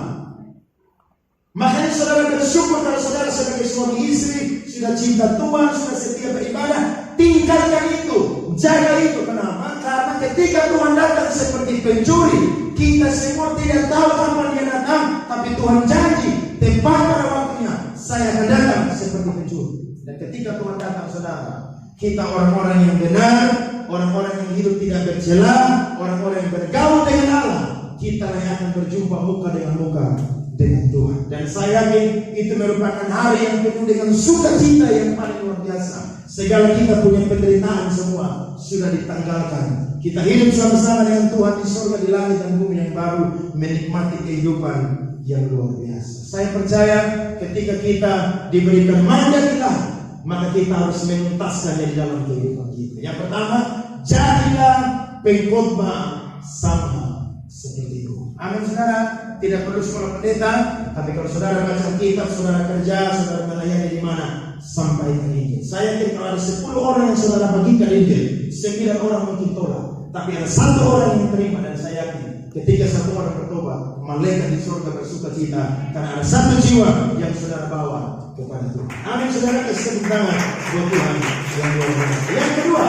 Makanya saudara bersyukur kalau saudara sebagai suami istri sudah cinta Tuhan, sudah setia beribadah. Tinggalkan itu, jaga itu. Kenapa? Karena ketika Tuhan datang seperti pencuri, kita semua tidak tahu kapan dia datang, tapi Tuhan janji tepat pada waktunya saya akan datang seperti pencuri. Dan ketika Tuhan datang saudara, kita orang-orang yang benar, orang-orang yang hidup tidak bercela, orang-orang yang bergaul dengan Allah, kita yang akan berjumpa muka dengan muka dengan Tuhan. Dan saya yakin itu merupakan hari yang penuh dengan sukacita yang paling luar biasa. Segala kita punya penderitaan semua sudah ditanggalkan. Kita hidup sama-sama dengan Tuhan di surga, di langit dan bumi yang baru, menikmati kehidupan yang luar biasa. Saya percaya ketika kita diberikan mandat ilahi, maka kita harus menuntaskannya di dalam kehidupan kita. Yang pertama, jadilah pengkhotbah sama seperti itu. Amin saudara. Tidak perlu sekolah pendeta, tapi kalau saudara baca kitab, saudara kerja, saudara melayani di mana, sampaikan Injil. Saya yakin kalau ada 10 orang yang saudara bagikan Injil, 9 orang mungkin tolak, tapi ada 1 orang yang terima. Dan saya yakin ketika 1 orang bertobat, malaikat di surga bersuka cita karena ada 1 jiwa yang saudara bawa kepada Tuhan. Amin saudara. Kasih tepuk tangan buat Tuhan yang luar biasa. Yang kedua,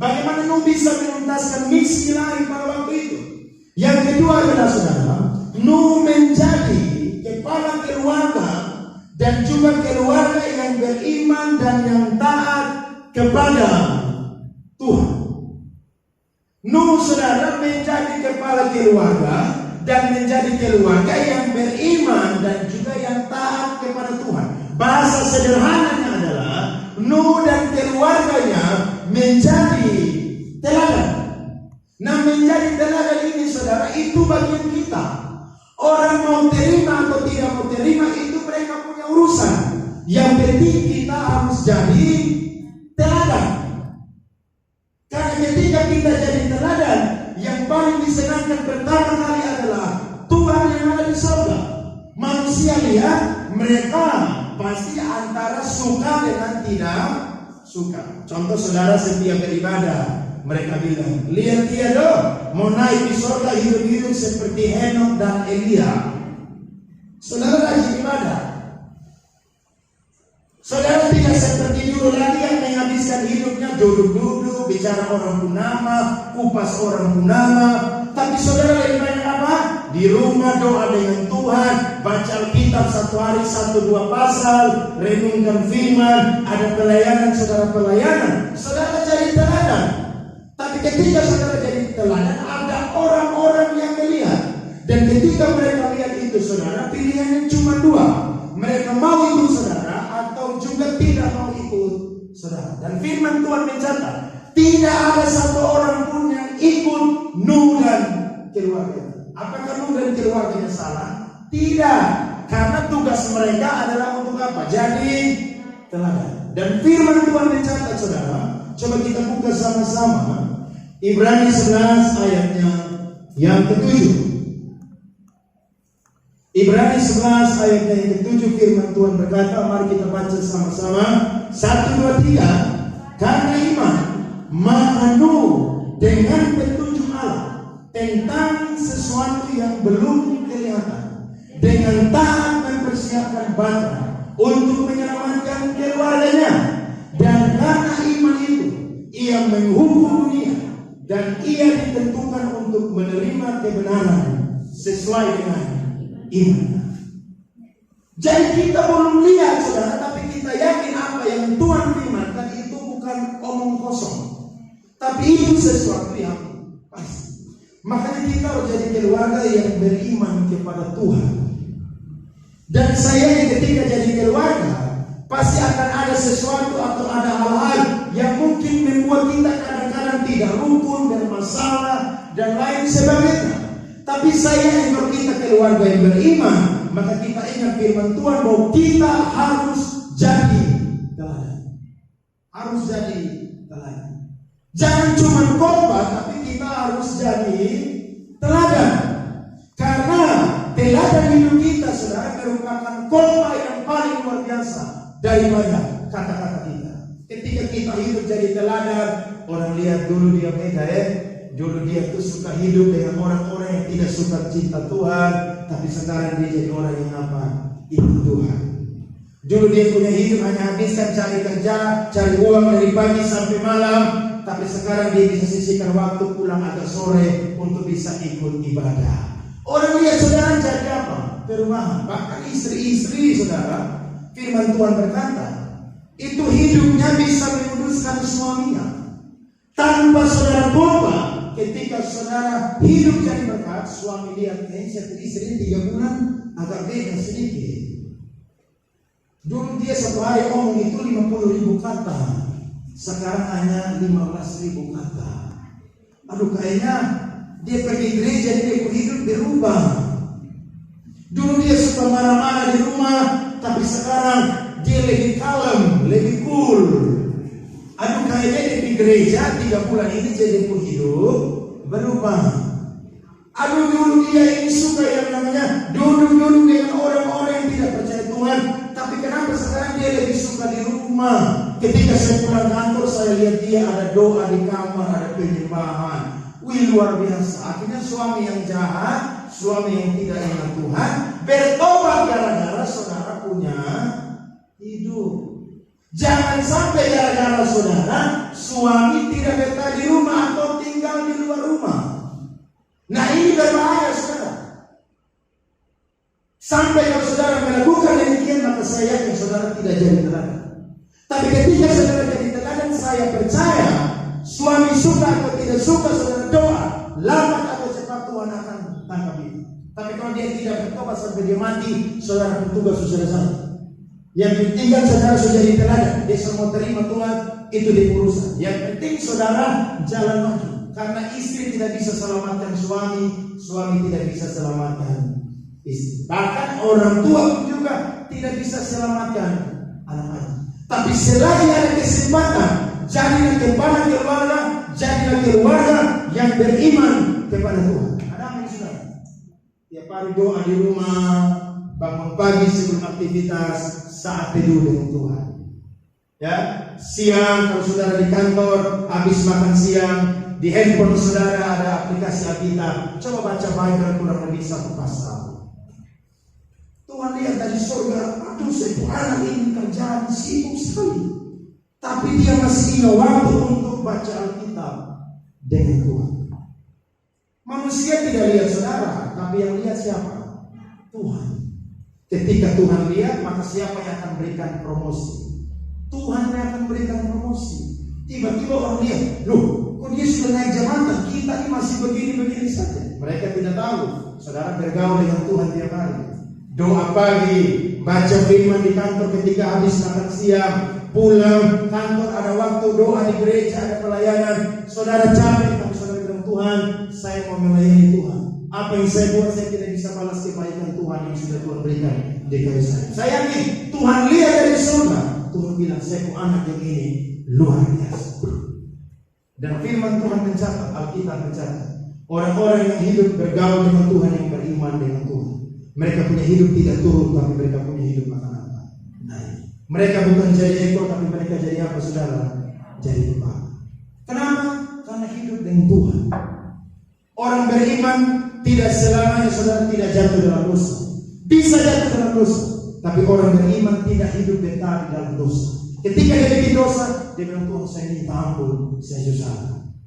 bagaimana Nuh bisa menuntaskan misi ilahi pada waktu itu? Yang kedua adalah saudara, Nuh menjadi kepala keluarga dan juga keluarga yang beriman dan yang taat kepada Tuhan. Nuh saudara menjadi kepala keluarga dan menjadi keluarga yang beriman dan juga yang taat kepada Tuhan. Bahasa sederhananya adalah Nuh dan keluarganya menjadi teladan. Nah, menjadi teladan ini saudara, itu bagian kita. Orang mau terima atau tidak mau terima itu mereka punya urusan. Yang penting kita harus jadi teladan. Karena ketika kita jadi teladan, yang paling disenangkan pertama kali adalah Tuhan yang ada di surga. Manusia lihat, mereka pasti antara suka dengan tidak suka. Contoh saudara setiap beribadah, mereka bilang, lihat dia dong, mau naik di surga hidup-hidup seperti Henok dan Elia. Saudara rajin ibadah. Saudara tidak seperti dulu lagi yang menghabiskan hidupnya duduk-duduk, bicara orang punama, kupas orang punama. Tapi saudara lebih banyak apa? Di rumah doa dengan Tuhan, baca Alkitab 1 hari 1-2 pasal, renungkan firman, ada pelayanan, saudara pelayanan. Saudara jadi teladan. Tapi ketika saudara jadi teladan, ada orang-orang yang melihat. Dan ketika mereka itu saudara, pilihannya cuma dua. Mereka mau ikut saudara atau juga tidak mau ikut saudara. Dan firman Tuhan mencatat, tidak ada satu orang pun yang ikut Nuh dan keluarganya. Apakah Nuh dan keluarganya salah? Tidak, karena tugas mereka adalah untuk apa? Jadi teladan. Dan firman Tuhan mencatat saudara, coba kita buka sama-sama Ibrani 11 ayatnya yang ke-7. Ibrani 11 ayatnya yang ke-7, firman Tuhan berkata, mari kita baca sama-sama. 1, 2, 3. Karena iman, maka Nuh dengan petunjuk Allah tentang sesuatu yang belum kelihatan, dengan taat mempersiapkan batu untuk menyelamatkan keluarganya. Dan karena iman itu, ia menghukum dunia, dan ia ditentukan untuk menerima kebenaran sesuai dengan iman. Jadi kita belum lihat saudara, tapi kita yakin apa yang Tuhan firmankan itu bukan omong kosong, tapi itu sesuatu yang pasti. Makanya kita harus jadi keluarga yang beriman kepada Tuhan. Dan saya ketika jadi keluarga, pasti akan ada sesuatu atau ada hal-hal yang mungkin membuat kita kadang-kadang tidak rukun, bermasalah dan lain sebagainya. Tapi saya kalau kita keluarga yang beriman, maka kita ingat firman Tuhan bahwa kita harus jadi teladan. Harus jadi teladan. Jangan cuma khotbah, tapi kita harus jadi teladan. Karena teladan hidup kita saudara merupakan khotbah yang paling luar biasa daripada kata-kata kita. Ketika kita hidup jadi teladan, orang lihat dulu dia beda dulu dia tuh suka hidup dengan orang-orang yang tidak suka cinta Tuhan, tapi sekarang dia jadi orang yang apa? Ikut Tuhan. Dulu dia punya hidup hanya habiskan cari kerja, cari uang dari pagi sampai malam, tapi sekarang dia bisa sisihkan waktu pulang agak sore untuk bisa ikut ibadah. Orang lihat saudara jadi apa? Perubahan. Bahkan istri-istri saudara, firman Tuhan berkata, itu hidupnya bisa menguduskan suaminya. Tanpa saudara khotbah, ketika saudara hidup jadi berkat, suami lihat satu istri 3 bulan agak beda sedikit. Dulu dia satu hari omong itu 50.000 kata, sekarang hanya 15.000 kata. Aduh, kayaknya dia pergi gereja, dia hidup berubah. Dulu dia suka marah-marah di rumah, tapi sekarang dia lebih kalem, lebih cool. Aduh, kayaknya dia di gereja 3 bulan ini jadi hidup berubah. Aduh, dulu dia ini suka yang namanya duduk-duduk dengan orang-orang yang tidak percaya Tuhan, tapi kenapa sekarang dia lebih suka di rumah? Ketika saya pulang kantor, saya lihat dia ada doa di kamar, ada penyembahan. Wih, luar biasa. Akhirnya suami yang jahat, suami yang tidak ingat Tuhan, bertobat gara-gara saudara punya hidup. Jangan sampai gara-gara saudara suami tidak betah di rumah atau tinggal di luar rumah. Nah, ini berbahaya saudara. Sampai kalau saudara melakukan demikian, maka saya yakin saudara tidak jadi teladan. Tapi ketika saudara jadi teladan, saya percaya suami suka atau tidak suka saudara doa, lambat atau cepat Tuhan akan tangkap itu. Tapi kalau dia tidak bertobat sampai dia mati, saudara bertugas sudah selesai. Yang penting kan saudara sudah jadi teladan, dia semua terima Tuhan, itu di urusan. Yang penting saudara jalan maju. Karena istri tidak bisa selamatkan suami, suami tidak bisa selamatkan istri. Bahkan orang tua pun juga tidak bisa selamatkan anak-anak. Tapi selagi ada kesempatan, jadilah kepala keluarga, jadilah keluarga yang beriman kepada Tuhan. Ada apa saudara? Tiap hari doa di rumah, bangun pagi sebelum aktivitas, saat teduh dengan Tuhan. Ya, siang kalau saudara di kantor, habis makan siang, di handphone saudara ada aplikasi Alkitab, coba baca Bible kurang lebih 1 pasal. Tuhan lihat dari surga, aduh itu anak ini kerjaan sibuk sekali, tapi dia masih ingat waktu untuk baca Alkitab dengan Tuhan. Manusia tidak lihat saudara, tapi yang lihat siapa? Tuhan. Ketika Tuhan lihat, maka siapa yang akan berikan promosi? Tuhan yang akan berikan promosi. Tiba-tiba orang lihat, loh, kok dia sudah naik jabatan, kita ini masih begini-begini saja. Mereka tidak tahu, saudara bergaul dengan Tuhan tiap hari. doa pagi, baca firman di kantor ketika habis makan siang, pulang kantor ada waktu doa di gereja, ada pelayanan. Saudara capek tapi saudara bilang, Tuhan, saya mau melayani Tuhan. Apa yang saya buat saya tidak bisa balas kebaikan Tuhan yang sudah Tuhan berikan di kayu saya. Saya yakin Tuhan lihat dari surga, Tuhan bilang saya mau anak yang ini luar biasa. Dan firman Tuhan mencatat, Alkitab mencatat, orang-orang yang hidup bergaul dengan Tuhan, yang beriman dengan Tuhan, mereka punya hidup tidak turun, tapi mereka punya hidup makan-makan naik. Mereka bukan jadi ekor, tapi mereka jadi apa saudara? Jadi kepala. Kenapa? Karena hidup dengan Tuhan. Orang beriman tidak selamanya saudara tidak jatuh dalam dosa. Bisa jatuh dalam dosa, tapi orang beriman tidak hidup tetap di dalam dosa. Ketika dia bikin dosa, dia bilang, Tuhan saya minta ampun, saya susah.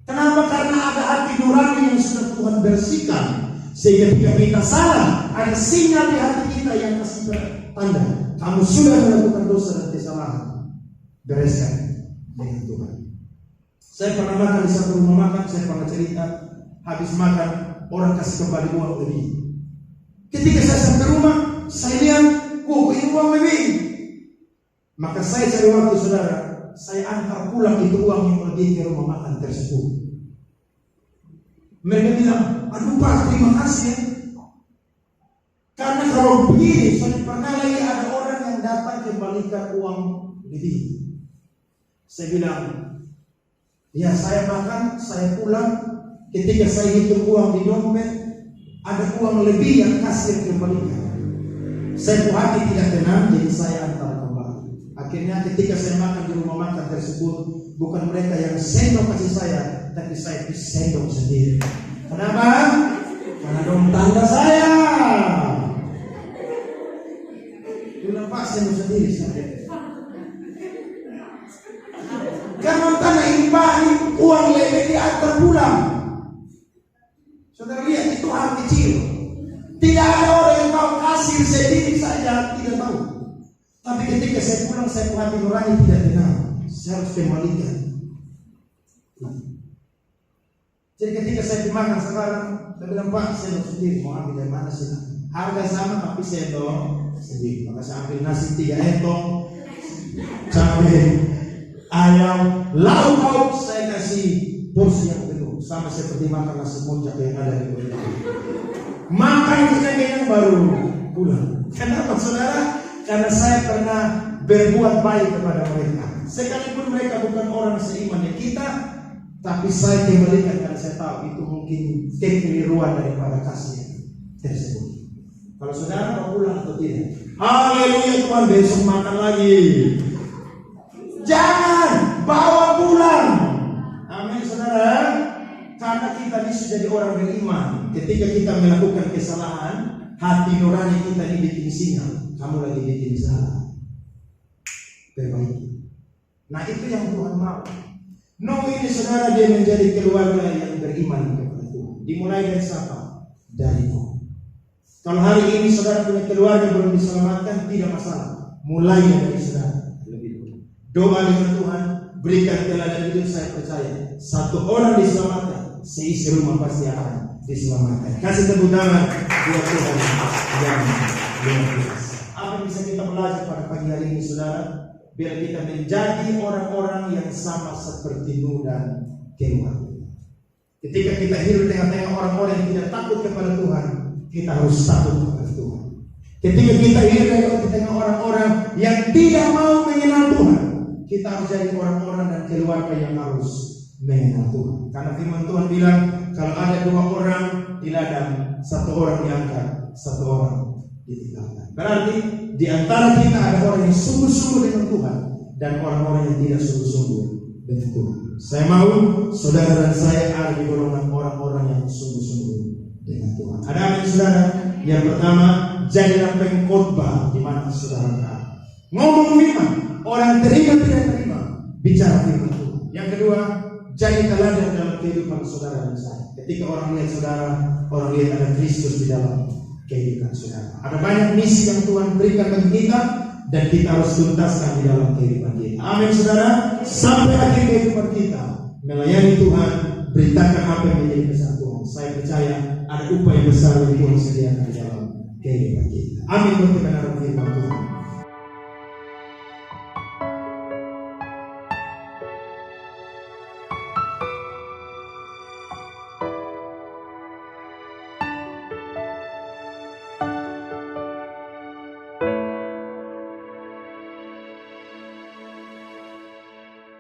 Kenapa? Karena ada hati nurani yang sudah Tuhan bersihkan. Sehingga ketika kita salah, ada sinyal di hati kita yang kasih tanda, kamu sudah melakukan dosa dan kesalahan. Bereskan dengan Tuhan. Saya pernah makan di satu rumah makan, saya pernah cerita, habis makan orang kasih kembali uang lebih. Ketika saya sampai rumah, saya lihat, ini uang lebih. Maka saya cari waktu saudara, saya antar pulang itu uang yang lebih ke rumah makan tersebut. Mereka bilang, aduh Pak, terima kasih ya. Karena kalau begini, saya pernah lagi ada orang yang datang kembalikan uang lebih. Saya bilang, ya saya makan, saya pulang. Ketika saya hitung uang di dompet, ada uang lebih yang kasir kembalikan. Saya hati tidak tenang, jadi saya antar kembali. Akhirnya ketika saya makan di rumah makan tersebut, bukan mereka yang sendok kasih saya, tapi saya sendok sendiri. Kenapa? Karena dong tanda saya. Bilang Pak, sendok sendiri saja. Karena tanda ini Pak, ini uang lebih diantar pulang. Saudara lihat, itu hal kecil. Tidak ada orang yang tahu kasir sendiri saja, tidak tahu. Tapi ketika saya pulang, saya hati nurani tidak tenang. Saya harus kembalikan. Jadi ketika saya dimakan sekarang, saya bilang Pak, saya sendiri mau ambil dari mana sih? Harga sama tapi saya sendiri. Maka saya ambil nasi 3 entong, cabai, ayam, lauk saya kasih porsi yang penuh, sama seperti makan nasi muncak yang ada di kota. Makan kenyang baru pulang. Kenapa saudara? Karena saya pernah berbuat baik kepada mereka. Sekalipun mereka bukan orang seiman dengan kita, tapi saya kembalikan karena saya tahu itu mungkin kekeliruan daripada kasih tersebut. Kalau saudara mau pulang atau tidak? Haleluya Tuhan, besok makan lagi. Jangan bawa pulang. Amin saudara. Karena kita bisa jadi orang beriman. Ketika kita melakukan kesalahan, hati nurani kita ini bikin sinyal, kamu lagi bikin salah, perbaiki. Nah itu yang Tuhan mau. Nuh ini saudara, dia menjadi keluarga yang beriman kepada Tuhan. Dimulai dari siapa? Dari Nuh. Kalau hari ini saudara punya keluarga belum diselamatkan, tidak masalah. Mulai dari saudara lebih dulu. Doa dengan Tuhan, berikan teladan hidup. Saya percaya satu orang diselamatkan, seisi rumah pasti akan diselamatkan. Kasih tepuk tangan buat Tuhan yang luar biasa. Apa yang bisa kita belajar pada pagi hari ini saudara? Biar kita menjadi orang-orang yang sama seperti Nuh dan keluarga. Ketika kita hidup tengah-tengah orang-orang yang tidak takut kepada Tuhan, kita harus takut kepada Tuhan. Ketika kita hidup di tengah orang-orang yang tidak mau mengenal Tuhan, kita harus jadi orang-orang dan keluarga yang harus mengenal Tuhan. Karena firman Tuhan bilang, kalau ada 2 orang di ladang, 1 orang diangkat, 1 orang ditinggalkan. Berarti di antara kita ada orang yang sungguh-sungguh dengan Tuhan dan orang-orang yang tidak sungguh-sungguh dengan Tuhan. Saya mau saudara dan saya ada di golongan orang-orang yang sungguh-sungguh dengan Tuhan. Ada apa saudara? Yang pertama, jadilah pengkhotbah di mana saudara berada. Ngomong firman, orang terima tidak terima, bicara firman Tuhan. Yang kedua, jadi teladan dalam kehidupan saudara dan saya. Ketika orang lihat saudara, orang lihat ada Kristus di dalam kehidupan saudara. Ada banyak misi yang Tuhan berikan bagi kita dan kita harus tuntaskan di dalam kehidupan kita. Amin saudara. Sampai akhir kehidupan kita melayani Tuhan, beritakan apa yang menjadi pesan Tuhan. Saya percaya ada upaya besar yang Tuhan sediakan di dalam kehidupan kita. Amin. Berkenan firman Tuhan.